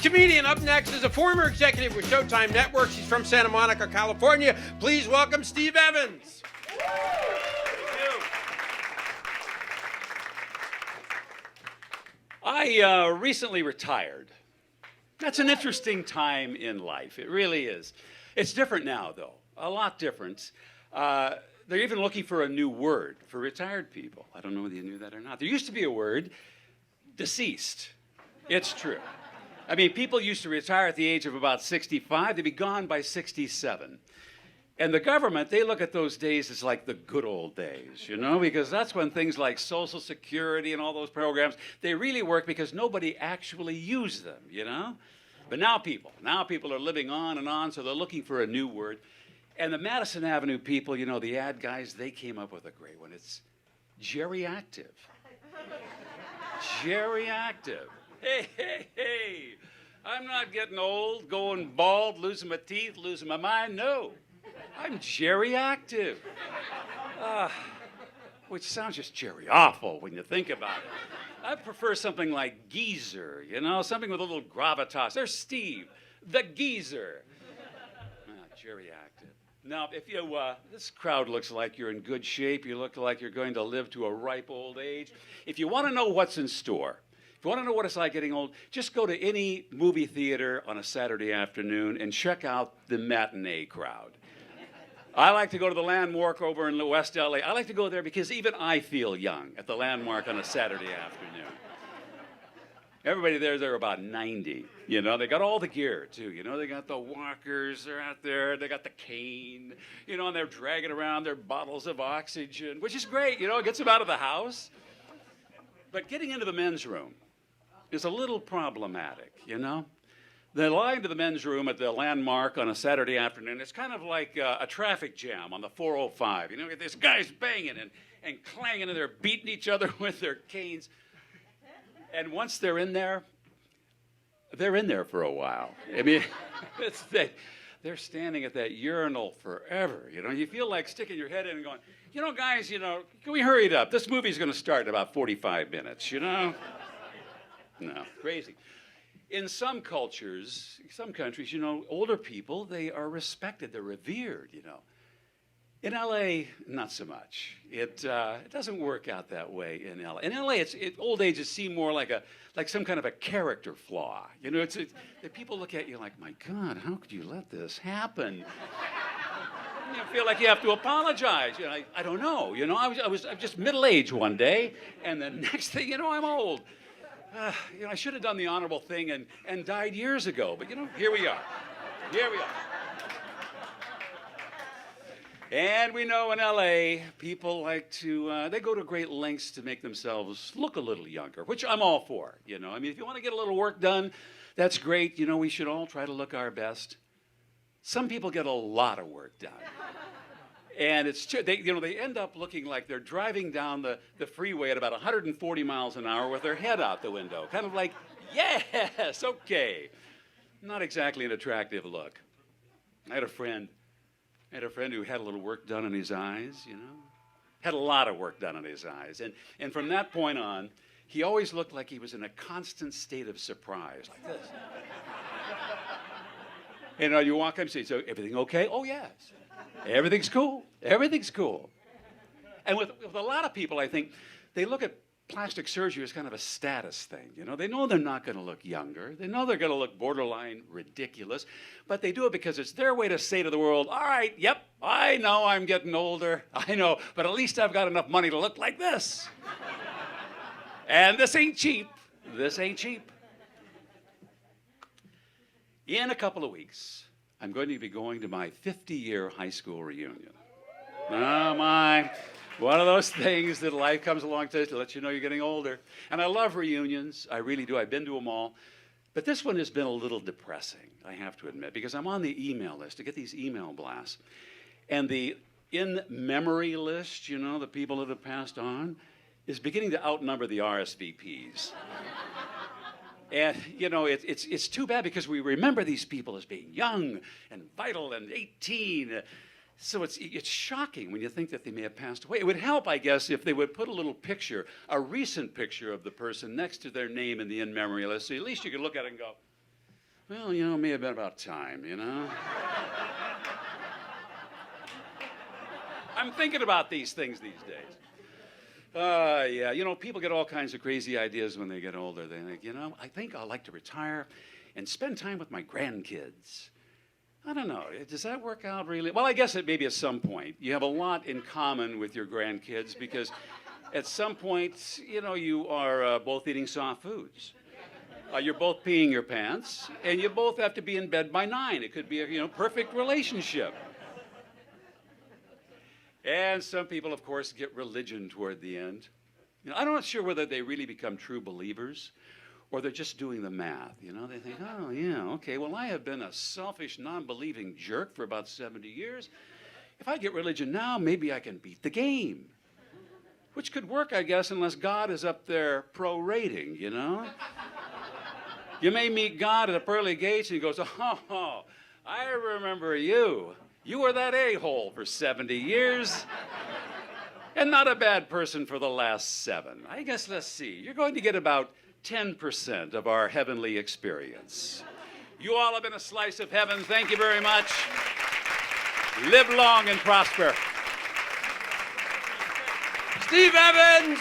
comedian. Up next is a former executive with Showtime Networks. He's from Santa Monica, California. Please welcome Steve Evans. I recently retired. That's an interesting time in life. It really is. It's different now, though. A lot different. They're even looking for a new word for retired people. I don't know whether you knew that or not. There used to be a word, deceased. It's true. I mean, people used to retire at the age of about 65. They'd be gone by 67. And the government, they look at those days as like the good old days, you know, because that's when things like Social Security and all those programs, they really work because nobody actually used them, you know? But now people are living on and on, so they're looking for a new word. And the Madison Avenue people, you know, the ad guys, they came up with a great one. It's geriactive. Geriactive. Hey, hey, hey. I'm not getting old, going bald, losing my teeth, losing my mind. No. I'm geriactive. Which sounds just awful when you think about it. I prefer something like geezer, you know, something with a little gravitas. There's Steve, the geezer. Geriactive. Now, if you, this crowd looks like you're in good shape. You look like you're going to live to a ripe old age. If you want to know what's in store, if you want to know what it's like getting old, just go to any movie theater on a Saturday afternoon and check out the matinee crowd. I like to go to the Landmark over in West LA. I like to go there because even I feel young at the Landmark on a Saturday afternoon. Everybody they're about 90. You know, they got all the gear, too. You know, they got the walkers, they're out there, they got the cane, you know, and they're dragging around their bottles of oxygen, which is great, you know, it gets them out of the house. But getting into the men's room is a little problematic, you know? The line to the men's room at the Landmark on a Saturday afternoon, it's kind of like a traffic jam on the 405. You know, there's guys banging and clanging, and they're beating each other with their canes. And once they're in there for a while. I mean, they're standing at that urinal forever. You know, you feel like sticking your head in and going, you know, guys, you know, can we hurry it up? This movie's going to start in about 45 minutes, you know? No, crazy. In some cultures, some countries, you know, older people, they are respected, they're revered, you know. In LA, not so much. It doesn't work out that way in LA. In LA, old age is seen more like some kind of a character flaw. You know, that people look at you like, my God, how could you let this happen? You feel like you have to apologize. You know, I don't know. You know, I was just middle-aged one day, and the next thing you know, I'm old. You know, I should have done the honorable thing and died years ago. But, you know, here we are. Here we are. And we know in LA, people like to, they go to great lengths to make themselves look a little younger, which I'm all for, you know. I mean, if you want to get a little work done, that's great. You know, we should all try to look our best. Some people get a lot of work done. And it's true, they end up looking like they're driving down the freeway at about 140 miles an hour with their head out the window. Kind of like, yes, okay. Not exactly an attractive look. I had a friend who had a little work done in his eyes, you know. Had a lot of work done in his eyes. And from that point on, he always looked like he was in a constant state of surprise, like this. And you walk up and say, so everything okay? Oh, yes. Everything's cool. Everything's cool. And with a lot of people, I think, they look at plastic surgery as kind of a status thing. You know, they know they're not going to look younger. They know they're going to look borderline ridiculous. But they do it because it's their way to say to the world, all right, yep, I know I'm getting older. I know, but at least I've got enough money to look like this. And this ain't cheap. This ain't cheap. In a couple of weeks, I'm going to be going to my 50-year high school reunion. Oh, my. One of those things that life comes along to let you know you're getting older. And I love reunions. I really do. I've been to them all. But this one has been a little depressing, I have to admit, because I'm on the email list to get these email blasts. And the in-memory list, you know, the people that have passed on, is beginning to outnumber the RSVPs. And, you know, it's too bad because we remember these people as being young and vital and 18. So it's shocking when you think that they may have passed away. It would help, I guess, if they would put a little picture, a recent picture of the person next to their name in the in-memory list. So at least you could look at it and go, Well, you know, it may have been about time, you know? I'm thinking about these things these days. Yeah, you know, people get all kinds of crazy ideas when they get older. They think, you know, I think I'd like to retire and spend time with my grandkids. I don't know. Does that work out really? Well, I guess it maybe at some point. You have a lot in common with your grandkids because at some point, you know, you are both eating soft foods. You're both peeing your pants, and you both have to be in bed by 9. It could be a, you know, perfect relationship. And some people, of course, get religion toward the end. You know, I'm not sure whether they really become true believers or they're just doing the math. You know, they think, oh, yeah, okay, well, I have been a selfish, non-believing jerk for about 70 years. If I get religion now, maybe I can beat the game. Which could work, I guess, unless God is up there prorating, you know? You may meet God at the pearly gates and he goes, oh, I remember you. You were that a-hole for 70 years. And not a bad person for the last 7. I guess, let's see, you're going to get about 10% of our heavenly experience. You all have been a slice of heaven. Thank you very much. Live long and prosper. Steve Evans!